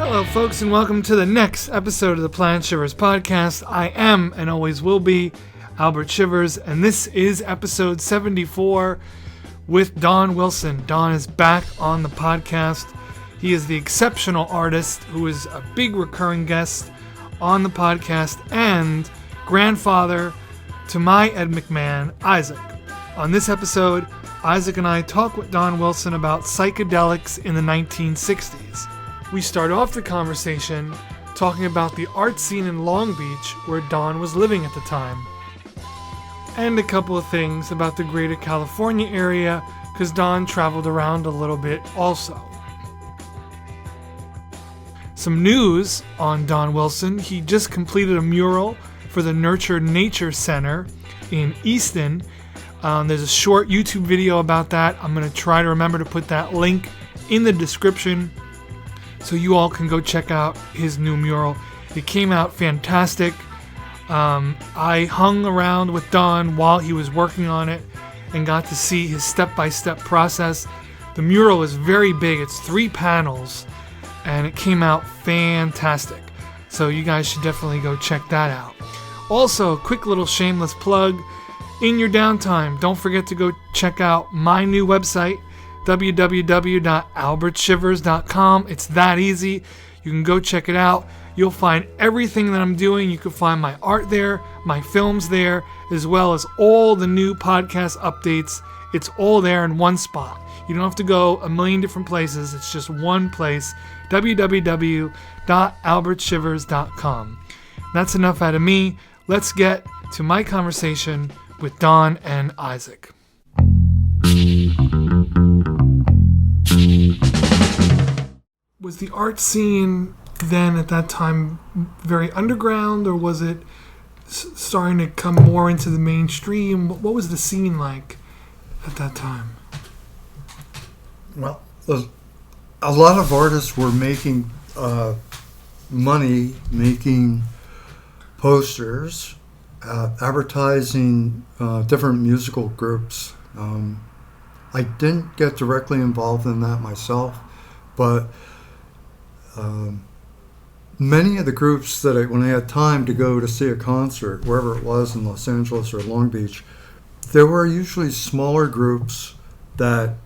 Hello, folks, and welcome to the next episode of the Planet Shivers podcast. I am, and always will be, Albert Shivers, and this is episode 74 with Don Wilson. Don is back on the podcast. He is the exceptional artist who is a big recurring guest on the podcast and grandfather to my Ed McMahon, Isaac. On this episode, Isaac and I talk with Don Wilson about psychedelics in the 1960s. We start off the conversation talking about the art scene in Long Beach where Don was living at the time. And a couple of things about the greater California area because Don traveled around a little bit also. Some news on Don Wilson. He just completed a mural for the Nurture Nature Center in Easton. There's a short YouTube video about that. I'm going to try to remember to put that link in the description so you all can go check out his new mural. It came out fantastic. I hung around with Don while he was working on it and got to see his step-by-step process. The mural is very big. It's 3 panels, and it came out fantastic. So you guys should definitely go check that out. Also, a quick little shameless plug. In your downtime, don't forget to go check out my new website, www.albertshivers.com. It's that easy. You can go check it out. You'll find everything that I'm doing. You can find my art there, my films there, as well as all the new podcast updates. It's all there in one spot. You don't have to go a million different places. It's just one place, www.albertshivers.com. That's enough out of me. Let's get to my conversation with Don and Isaac. Was the art scene then at that time very underground, or was it starting to come more into the mainstream? What was the scene like at that time? Well, a lot of artists were making money making posters, advertising different musical groups. I didn't get directly involved in that myself, but many of the groups that when I had time to go to see a concert, wherever it was in Los Angeles or Long Beach, there were usually smaller groups that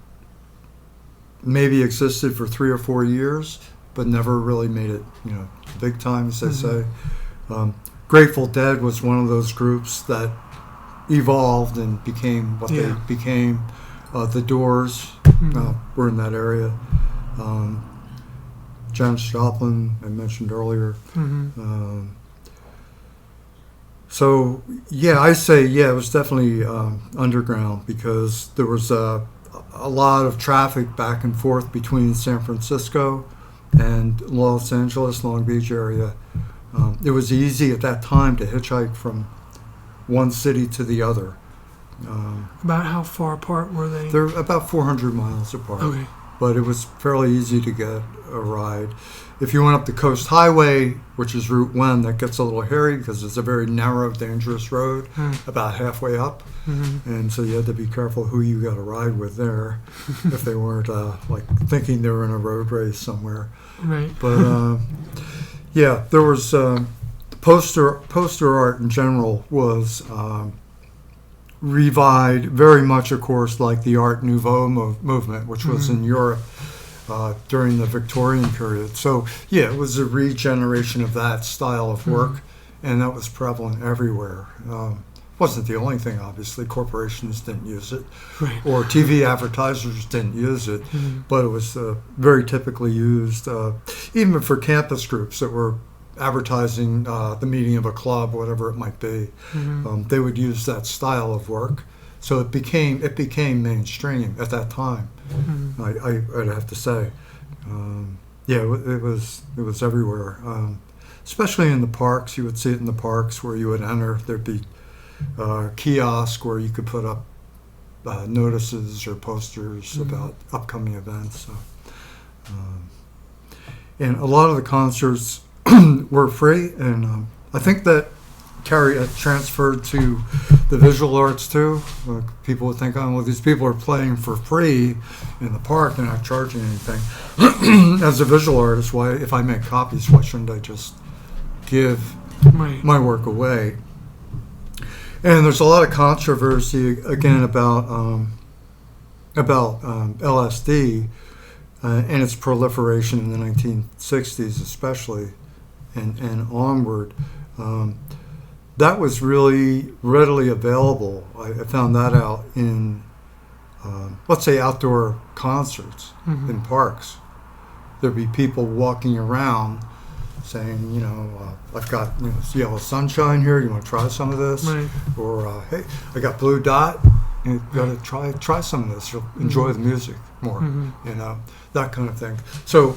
maybe existed for 3 or 4 years, but never really made it, big time, as they say. Grateful Dead was one of those groups that evolved and became what they became. The Doors were in that area. Janis Joplin, I mentioned earlier. So, I say, it was definitely underground because there was a lot of traffic back and forth between San Francisco and Los Angeles, Long Beach area. It was easy at that time to hitchhike from one city to the other. About how far apart were they? They're about 400 miles apart. Okay. But it was fairly easy to get a ride. If you went up the Coast Highway, which is Route 1, that gets a little hairy because it's a very narrow, dangerous road about halfway up. And so you had to be careful who you got a ride with there if they weren't thinking they were in a road race somewhere. Right. But there was poster art in general was revived very much, of course, like the Art Nouveau movement, which was in Europe during the Victorian period. So, it was a regeneration of that style of work, and that was prevalent everywhere. Wasn't the only thing, obviously. Corporations didn't use it, right, or TV advertisers didn't use it, but it was very typically used, even for campus groups that were advertising the meeting of a club, whatever it might be. They would use that style of work, so it became mainstream at that time. I'd have to say, it was everywhere, especially in the parks. You would see it in the parks where you would enter. There'd be kiosk where you could put up notices or posters about upcoming events. So, and a lot of the concerts were free, and I think that transferred to the visual arts too. People would think, oh, well, these people are playing for free in the park; they're not charging anything. As a visual artist, why, if I make copies, why shouldn't I just give my work away? And there's a lot of controversy again about LSD and its proliferation in the 1960s, especially, and onward. That was really readily available. I found that out in, let's say, outdoor concerts in parks. There'd be people walking around saying, I've got yellow sunshine here. You want to try some of this? Right. Or, hey, I got blue dot. You got to try some of this. You'll enjoy the music more. That kind of thing. So,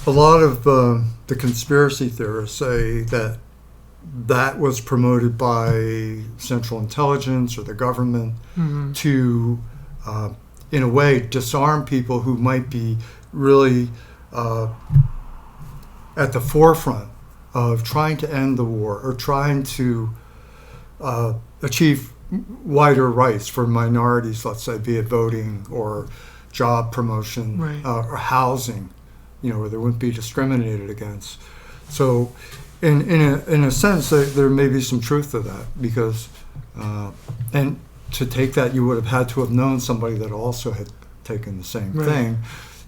a lot of the conspiracy theorists say that was promoted by Central Intelligence or the government to, in a way, disarm people who might be really at the forefront of trying to end the war or trying to achieve wider rights for minorities, let's say, be it voting or job promotion or housing, where they wouldn't be discriminated against. So in a sense, there may be some truth to that, because and to take that, you would have had to have known somebody that also had taken the same thing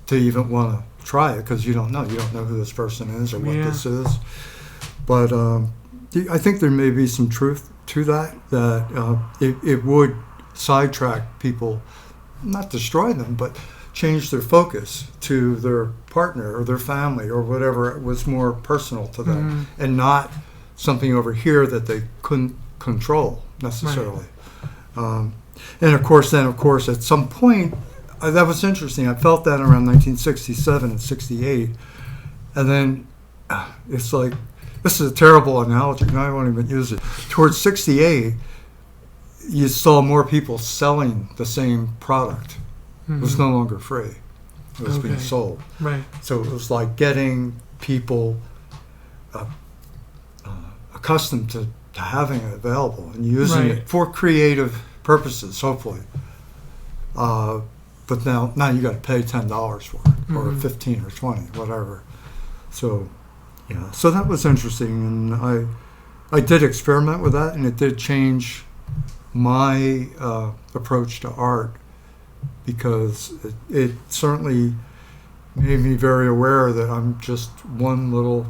to even want to try it, because you don't know who this person is or what this is. But I think there may be some truth to that it would sidetrack people, not destroy them, but change their focus to their partner or their family or whatever was more personal to them, and not something over here that they couldn't control necessarily. And of course, at some point, that was interesting. I felt that around 1967 and 68, and then it's like, this is a terrible analogy, and I won't even use it. Towards 68, you saw more people selling the same product. It was no longer free. It was being sold. Right. So it was like getting people accustomed to having it available and using it for creative purposes, hopefully. But now you got to pay $10 for it, or 15 or 20, whatever. So, so that was interesting, and I did experiment with that, and it did change my approach to art, because it certainly made me very aware that I'm just one little,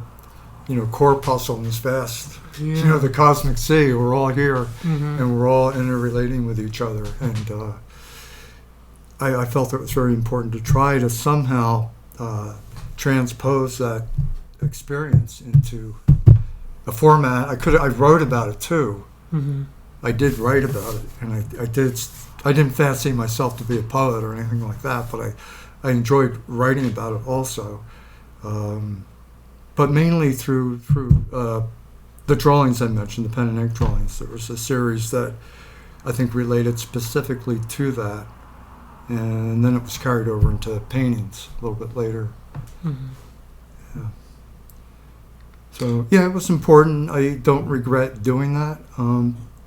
corpuscle in this vast, the cosmic sea. We're all here, and we're all interrelating with each other, and I felt it was very important to try to somehow transpose that experience into a format. I wrote about it too. I did write about it, and I didn't fancy myself to be a poet or anything like that, but I enjoyed writing about it also. But mainly through the drawings I mentioned, the pen and ink drawings. There was a series that I think related specifically to that, and then it was carried over into paintings a little bit later. Yeah. So it was important. I don't regret doing that.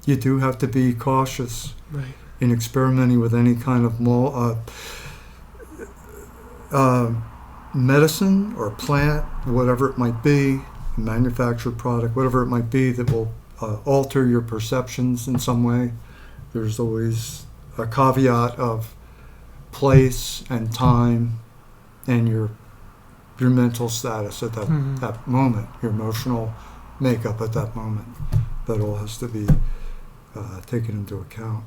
You do have to be cautious in experimenting with any kind of medicine or plant, whatever it might be, manufactured product, whatever it might be that will alter your perceptions in some way. There's always a caveat of place and time and your mental status at that moment, your emotional makeup at that moment. That all has to be taken into account.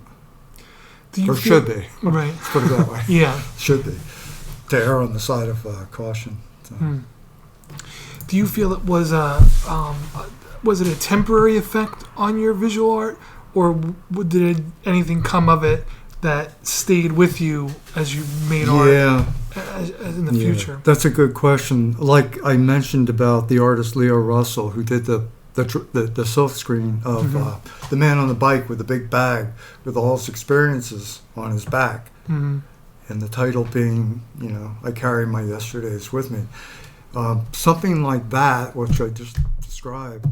Should be. Right. Let's put it that way. Should be. To err on the side of caution. So. Do you feel it was it a temporary effect on your visual art, or did anything come of it that stayed with you as you made art in the future? That's a good question. Like I mentioned about the artist Leo Russell, who did the silk screen of the man on the bike with the big bag with all his experiences on his back. And the title being, I carry my yesterdays with me. Something like that, which I just described,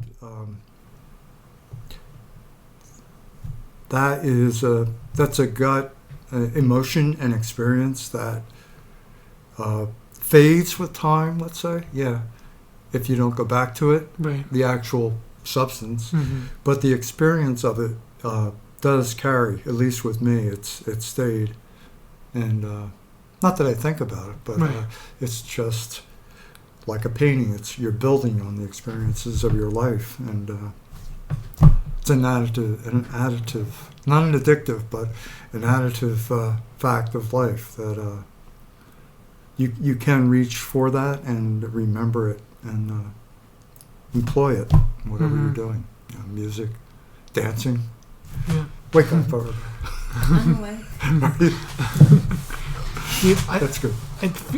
that's a gut emotion and experience that fades with time, let's say. Yeah, if you don't go back to it, Right. the actual substance, Mm-hmm. but the experience of it does carry. At least with me, it stayed, and not that I think about it, but Right. it's just like a painting. You're building on the experiences of your life, and it's an additive, not an addictive, but an additive fact of life that you can reach for that and remember it and employ it, whatever Mhm. you're doing. Music, dancing. Yeah. Wake up, Barbara. I'm awake. Yeah, That's good.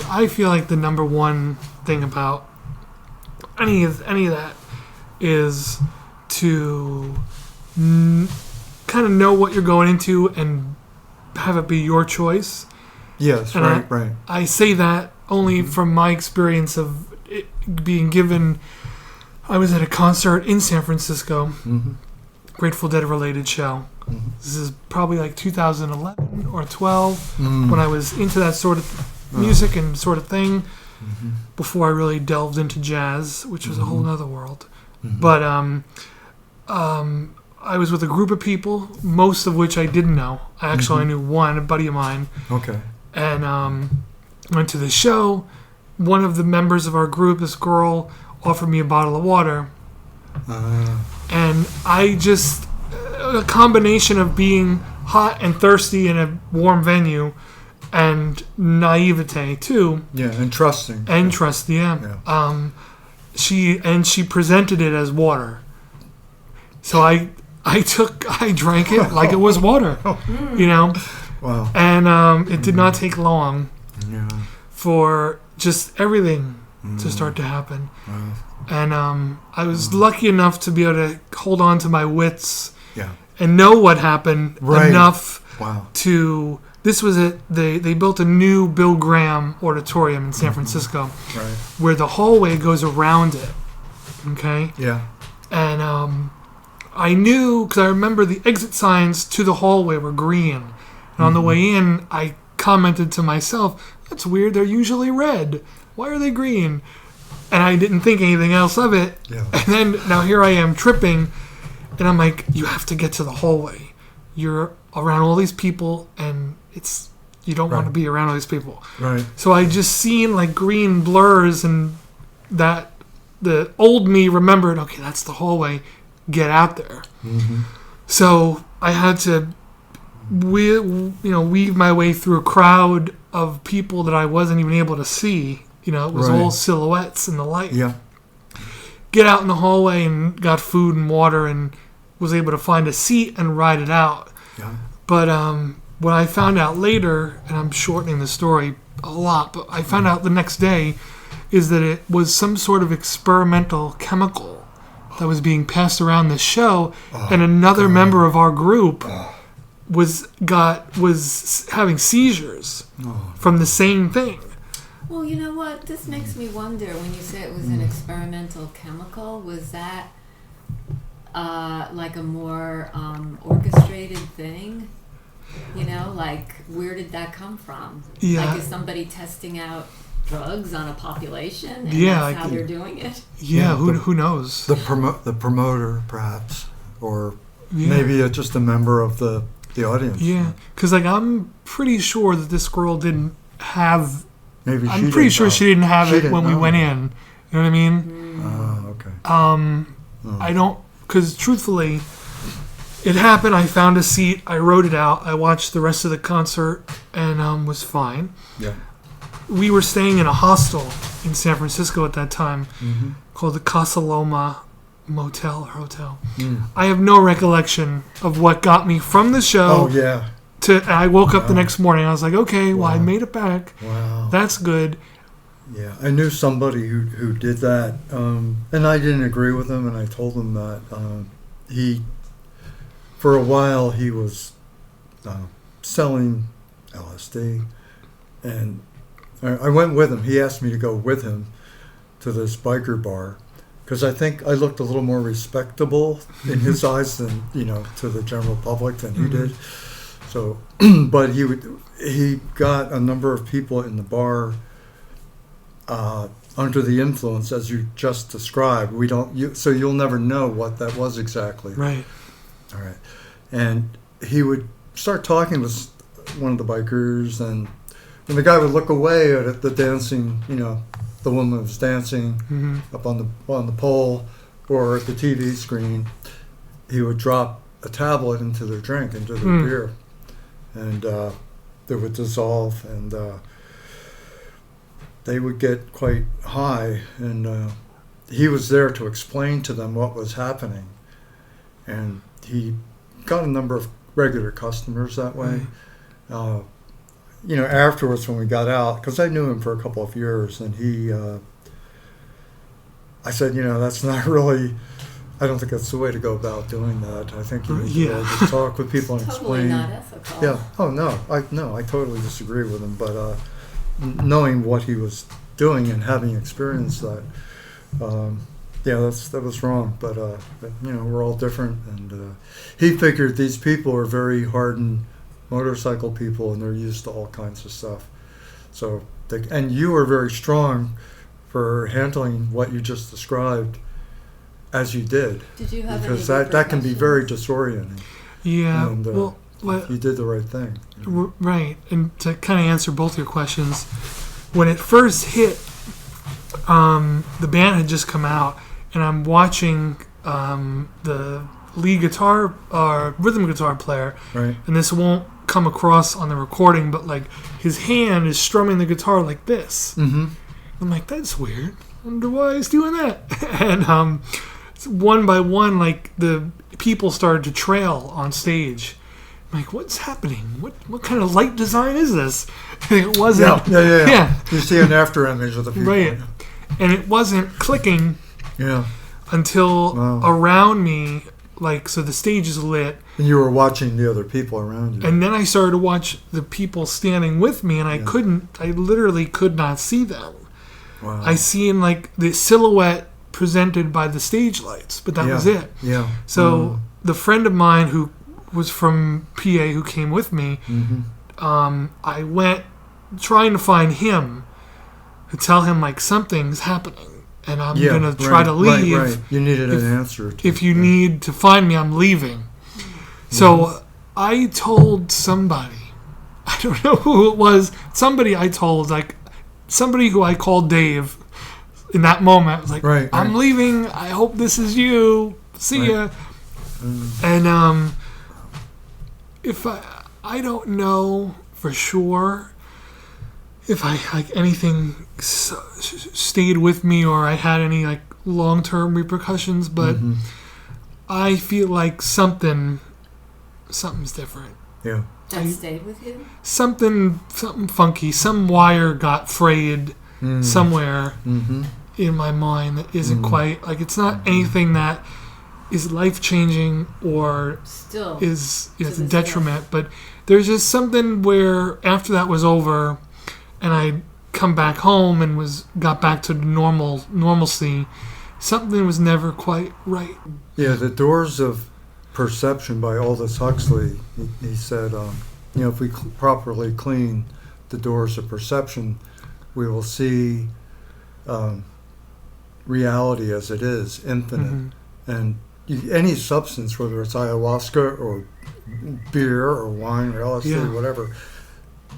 I feel like the number one thing about any of that is to kind of know what you're going into and have it be your choice. Yes, And right. I say that only from my experience of it being given. I was at a concert in San Francisco, Mm-hmm. Grateful Dead related show. Mm-hmm. This is probably like 2011 or 12 Mm. when I was into that sort of music and sort of thing Mm-hmm. before I really delved into jazz, which was a whole Mhm. other world. Mm-hmm. But I was with a group of people, most of which I didn't know. I actually Mhm. knew one, a buddy of mine, Okay. and went to the show. One of the members of our group, this girl, offered me a bottle of water, and I just a combination of being hot and thirsty in a warm venue and naivete too, Yeah, and trusting. and trust. Yeah. Yeah. She presented it as water, so I drank it like it was water, you know, Wow. and it did not take long Yeah. for just everything to start to happen. Wow. And I was lucky enough to be able to hold on to my wits Yeah. and know what happened Right. enough Wow. to. This was it. They built a new Bill Graham auditorium in San Francisco Right. where the hallway goes around it. Okay, Yeah. and I knew because I remember the exit signs to the hallway were green, and on the way in, I commented to myself, "That's weird. They're usually red. Why are they green?" And I didn't think anything else of it. Yeah. And then now here I am tripping, and I'm like, "You have to get to the hallway. You're around all these people, and you don't want to Right. be around all these people." Right. So I just seen like green blurs, and that the old me remembered, okay, that's the hallway. Get out there. Mm-hmm. So I had to, weave my way through a crowd of people that I wasn't even able to see. It was Right. all silhouettes in the light. Yeah. Get out in the hallway and got food and water and was able to find a seat and ride it out. Yeah. But what I found out later, and I'm shortening the story a lot, but I found out the next day, is that it was some sort of experimental chemical that was being passed around the show, and another member of our group was having seizures from the same thing. Well, you know what? This makes me wonder when you say it was an experimental chemical, was that like a more orchestrated thing? Like where did that come from? Yeah. Like is somebody testing out drugs on a population and Yeah, that's like- how they're doing it? Yeah, Yeah, who knows? The promoter, perhaps, or Yeah. maybe just a member of the audience. Yeah, because I'm pretty sure that this girl didn't have. Maybe I'm pretty sure she didn't have it when we went in. You know what I mean? Oh, okay. I don't, because truthfully, it happened. I found a seat. I wrote it out. I watched the rest of the concert and was fine. Yeah. We were staying in a hostel in San Francisco at that time Mm-hmm. called the Casa Loma Motel or Hotel. Mm. I have no recollection of what got me from the show Oh, yeah. to. I woke up the Wow. next morning. I was like, okay, well, I Wow. made it back. Wow. That's good. Yeah, I knew somebody who did that, and I didn't agree with him, and I told him that for a while, he was selling LSD, and I went with him. He asked me to go with him to this biker bar, because I think I looked a little more respectable in his eyes than, to the general public than he did. So, but he got a number of people in the bar under the influence, as you just described. So you'll never know what that was exactly. Right. All right. And he would start talking with one of the bikers, and the guy would look away at the dancing, the woman was dancing up on the pole or at the TV screen. He would drop a tablet into their drink, into their beer, and they would dissolve, and they would get quite high. And he was there to explain to them what was happening, and he got a number of regular customers that way. Afterwards when we got out, because I knew him for a couple of years, and I said, that's not really, I don't think that's the way to go about doing that. I think you need to really just talk with people and Totally explain. not ethical. Yeah. Oh, no, I totally disagree with him, but knowing what he was doing and having experienced that, that was wrong. But we're all different, and he figured these people are very hardened motorcycle people, and they're used to all kinds of stuff. So, and you are very strong for handling what you just described as you did. Did you have because any that can be very repercussions? disorienting. Yeah. And, you did the right thing. Right. And to kind of answer both your questions, when it first hit, the band had just come out, and I'm watching the lead guitar or rhythm guitar player, right? And this won't come across on the recording, but like his hand is strumming the guitar like this. Mm-hmm. I'm like, that's weird. I wonder why he's doing that. And one by one, like the people started to trail on stage. I'm like, what's happening? What kind of light design is this? And it wasn't. Yeah. You see an after image of the people. Right. And it wasn't clicking. Yeah. Until around me, like, so the stage is lit. And you were watching the other people around you. And then I started to watch the people standing with me, and I literally could not see them. Wow. I seen, like, the silhouette presented by the stage lights, but that was it. Yeah. So the friend of mine who was from PA who came with me, I went trying to find him to tell him, like, something's happening. And I'm going to try to leave. Right. You needed an answer. If you need to find me, I'm leaving. So I told somebody, I don't know who it was, somebody I told, like, somebody who I called Dave in that moment. I was like, I'm leaving. I hope this is you. See ya. And if I don't know for sure if anything stayed with me or I had any like long-term repercussions, but I feel like something's different. Yeah. That stayed with you? Something funky. Some wire got frayed somewhere in my mind that isn't quite like, it's not anything that is life-changing or still is it's a detriment, but there's just something where after that was over and I come back home and got back to normalcy, something was never quite right. Yeah, the doors of perception by Aldous Huxley, he said, if we properly clean the doors of perception, we will see reality as it is, infinite. And any substance, whether it's ayahuasca or beer or wine or LSD or whatever,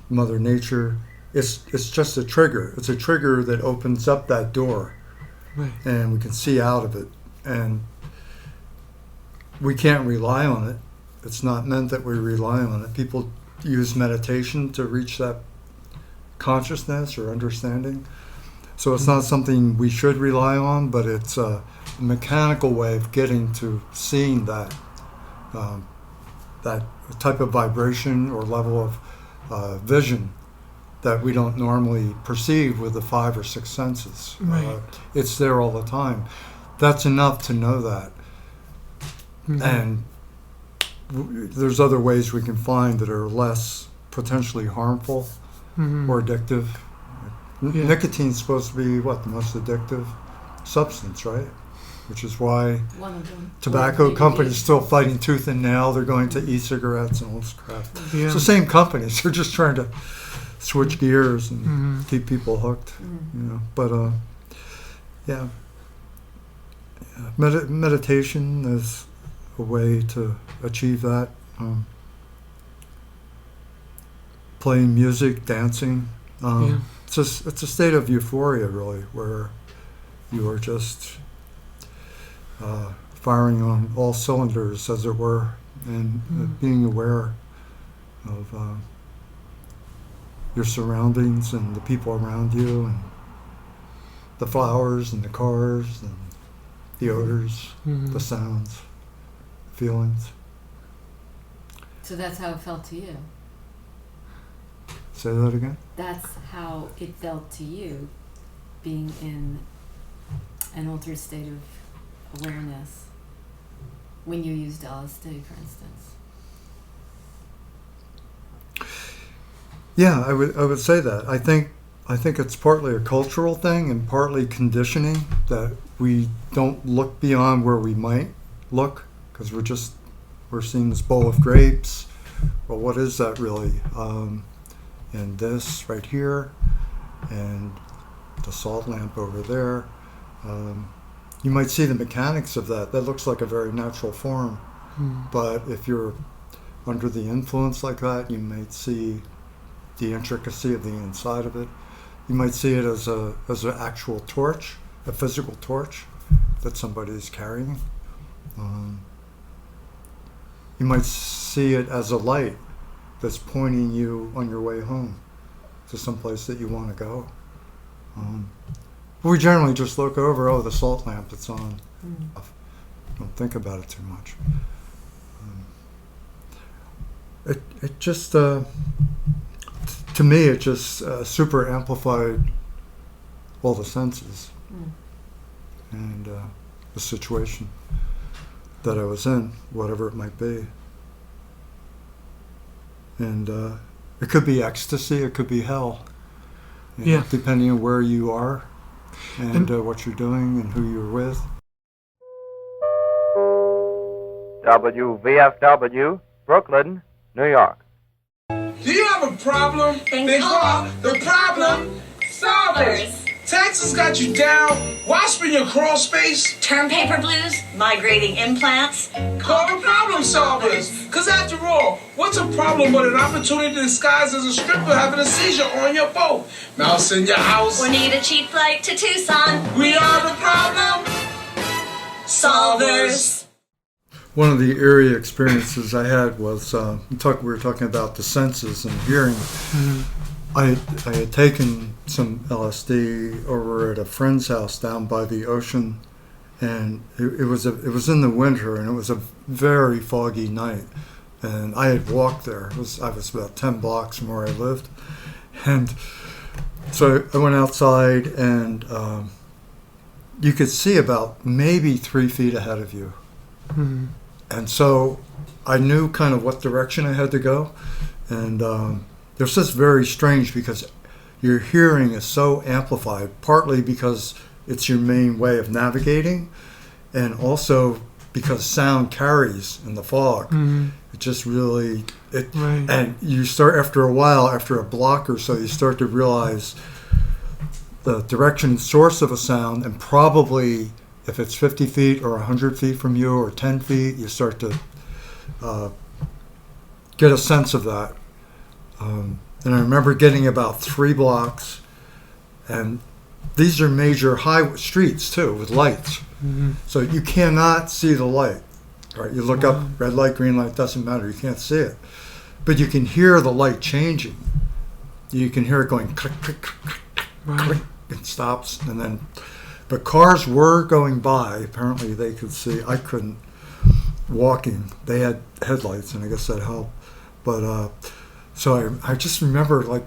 Mother Nature, it's just a trigger. It's a trigger that opens up that door, and we can see out of it. And we can't rely on it. It's not meant that we rely on it. People use meditation to reach that consciousness or understanding. So it's not something we should rely on, but it's a mechanical way of getting to seeing that that type of vibration or level of vision that we don't normally perceive with the 5 or 6 senses. It's there all the time. That's enough to know that. And there's other ways we can find that are less potentially harmful or addictive. Nicotine's supposed to be the most addictive substance, right? which is why One of them. tobacco Or companies maybe- still fighting tooth and nail. They're going to e-cigarettes and all this crap. Yeah. It's the same companies. They're just trying to switch gears and Mhm. keep people hooked. You know, but yeah. Meditation is a way to achieve that. Playing music, dancing. Yeah. It's a state of euphoria, really, where you are just firing on all cylinders, as it were, and being aware of your surroundings and the people around you, and the flowers and the cars and the odors, Mhm. the sounds, feelings. So that's how it felt to you. Say that again? That's how it felt to you, being in an altered state of awareness when you used LSD, for instance. Yeah, I would say that. I think it's partly a cultural thing and partly conditioning, that we don't look beyond where we might look, because we're seeing this bowl of grapes. Well, what is that really? And this right here, and the salt lamp over there. You might see the mechanics of that. That looks like a very natural form. But if you're under the influence like that, you might see the intricacy of the inside of it. You might see it as an actual torch, a physical torch that somebody's carrying. You might see it as a light that's pointing you on your way home to some place that you want to go. We generally just look over, the salt lamp that's on. Don't think about it too much. It just, to me, it just super amplified all the senses and the situation that I was in, whatever it might be. And it could be ecstasy, it could be hell. You know, depending on where you are and what you're doing and who you're with. WVFW, Brooklyn, New York. Do you have a problem? They call the problem solvers. Taxes got you down. Why spin your crawl space? term paper blues, migrating implants. Call the problem solvers. Because after all, what's a problem but an opportunity disguised as a stripper having a seizure on your boat? Mouse in your house. Or need a cheap flight to Tucson. We are the problem Solvers. One of the eerie experiences I had was, we were talking about the senses and hearing. I had taken some LSD over at a friend's house down by the ocean, and it was in the winter, and it was a very foggy night, and I had walked there. I was about 10 blocks from where I lived, and so I went outside, and you could see about maybe 3 feet ahead of you. And so I knew kind of what direction I had to go. And it was just very strange because your hearing is so amplified, partly because it's your main way of navigating, and also because sound carries in the fog. It just really, and you start, after a while, after a block or so, you start to realize the direction and source of a sound, and probably if it's 50 feet or 100 feet from you or 10 feet, you start to get a sense of that. And I remember getting about 3 blocks, and these are major streets too, with lights. So you cannot see the light. Right? You look up, red light, green light, doesn't matter, you can't see it. But you can hear the light changing. You can hear it going click, click, click, click, click, it stops, and then, but cars were going by. Apparently they could see. I couldn't. Walking, they had headlights, and I guess that helped. But so I just remember, like,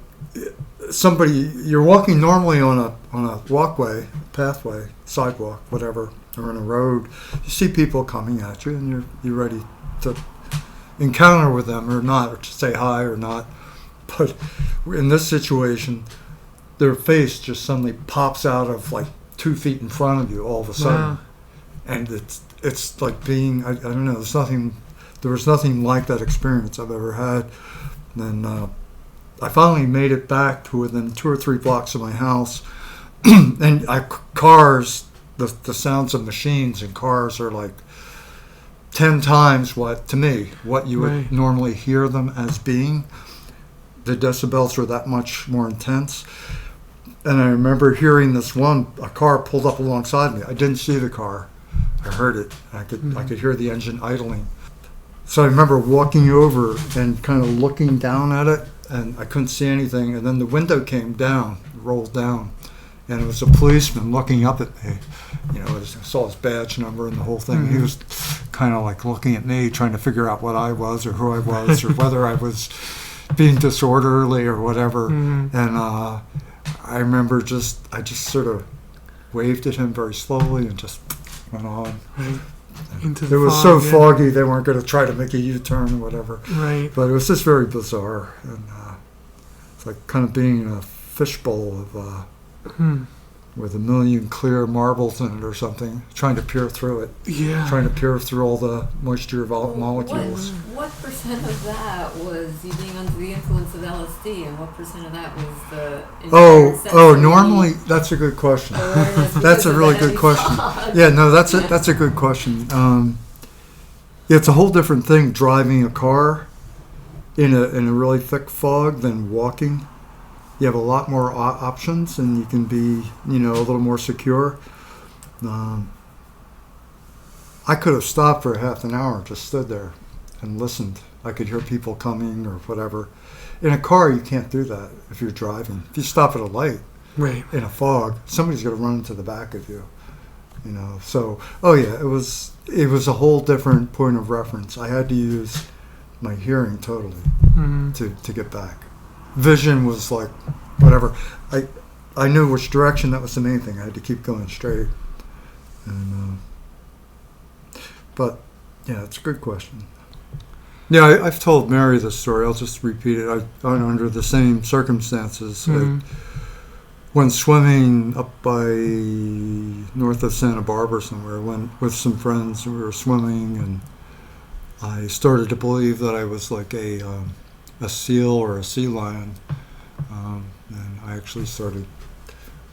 somebody, you're walking normally on a walkway, pathway, sidewalk, whatever, or on a road. You see people coming at you, and you're ready to encounter with them or not, or to say hi or not. But in this situation, their face just suddenly pops out of like 2 feet in front of you all of a sudden. and it's like being I don't know. There was nothing like that experience I've ever had. And I finally made it back to within 2 or 3 blocks of my house, and cars. The sounds of machines in cars are like 10 times what you would normally hear them as being. The decibels are that much more intense. And I remember hearing a car pulled up alongside me. I didn't see the car. I heard it. I could hear the engine idling. So I remember walking over and kind of looking down at it, and I couldn't see anything. And then the window came down, rolled down, and it was a policeman looking up at me. I saw his badge number and the whole thing. He was kind of like looking at me, trying to figure out what I was or who I was or whether I was being disorderly or whatever. And I remember I just sort of waved at him very slowly and just went on. It was so foggy they weren't going to try to make a U-turn or whatever. Right. But it was just very bizarre. And it's like kind of being in a fishbowl of with a million clear marbles in it or something, trying to peer through it. Yeah. Trying to peer through all the moisture molecules. What percent of that was you being under the influence of LSD, and what percent of that was the normally that's a good question. That's a really good question. Yeah, no, that's a good question. It's a whole different thing driving a car in a really thick fog than walking. You have a lot more options, and you can be, a little more secure. I could have stopped for half an hour, just stood there and listened. I could hear people coming or whatever. In a car, you can't do that if you're driving. If you stop at a light in a fog, somebody's going to run into the back of you. So, it was a whole different point of reference. I had to use my hearing totally to get back. Vision was like whatever. I knew which direction. That was the main thing. I had to keep going straight. And but yeah, it's a good question. Yeah, I've told Mary this story. I'll just repeat it. I went under the same circumstances. I went swimming up by north of Santa Barbara somewhere. Went with some friends. We were swimming, and I started to believe that I was like a seal or a sea lion, and I actually started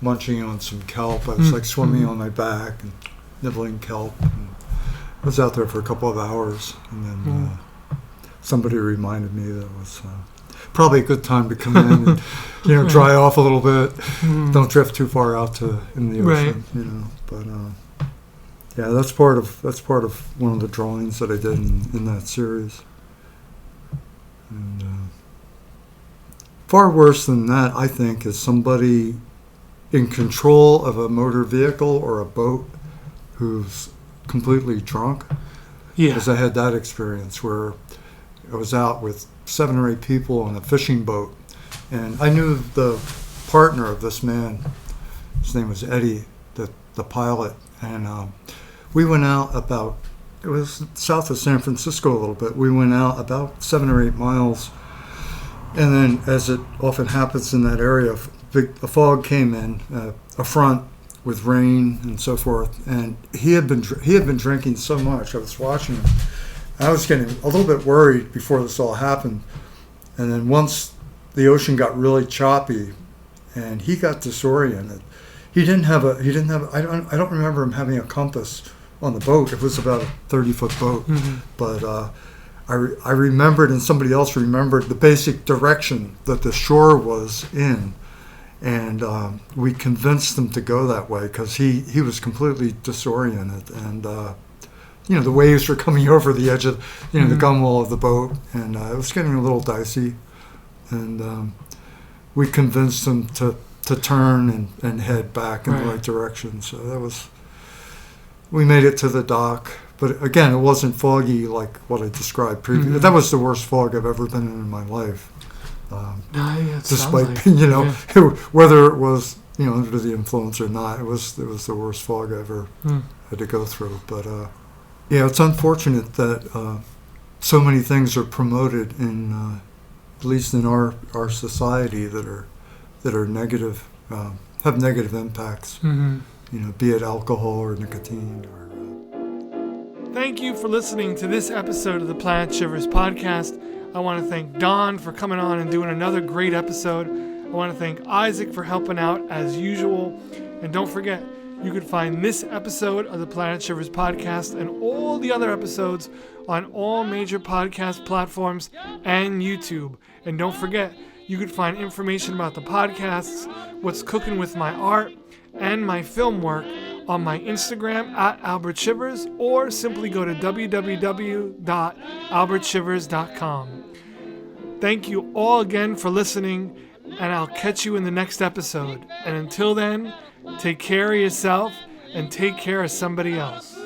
munching on some kelp. I was like swimming on my back and nibbling kelp, and I was out there for a couple of hours, and then somebody reminded me that it was probably a good time to come in and dry off a little bit. Don't drift too far out in the ocean. But yeah, that's part of one of the drawings that I did in that series. And far worse than that, I think, is somebody in control of a motor vehicle or a boat who's completely drunk. Yeah. Because I had that experience where I was out with 7 or 8 people on a fishing boat, and I knew the partner of this man. His name was Eddie, the pilot, and we went out it was south of San Francisco a little bit. We went out about 7 or 8 miles, and then, as it often happens in that area, a fog came in, a front with rain and so forth. And he had been drinking so much. I was watching him. I was getting a little bit worried before this all happened. And then once the ocean got really choppy, and he got disoriented. I don't remember him having a compass on the boat. It was about a 30-foot boat, but I remembered, and somebody else remembered, the basic direction that the shore was in, and we convinced him to go that way because he was completely disoriented, and the waves were coming over the edge of the gunwale of the boat, and it was getting a little dicey, and we convinced him to turn and head back in the right direction. So we made it to the dock. But again, it wasn't foggy like what I described previously. That was the worst fog I've ever been in my life. Despite whether it was under the influence or not, it was the worst fog I ever had to go through. But it's unfortunate that so many things are promoted in at least in our society that are negative, have negative impacts. Be it alcohol or nicotine or thank you for listening to this episode of the Planet Shivers podcast. I want to thank Don for coming on and doing another great episode. I want to thank Isaac for helping out as usual. And don't forget, you can find this episode of the Planet Shivers podcast and all the other episodes on all major podcast platforms and YouTube. And don't forget, you can find information about the podcasts, what's cooking with my art, and my film work on my Instagram at Albert Shivers, or simply go to www.albertshivers.com. Thank you all again for listening, and I'll catch you in the next episode. And until then, take care of yourself and take care of somebody else.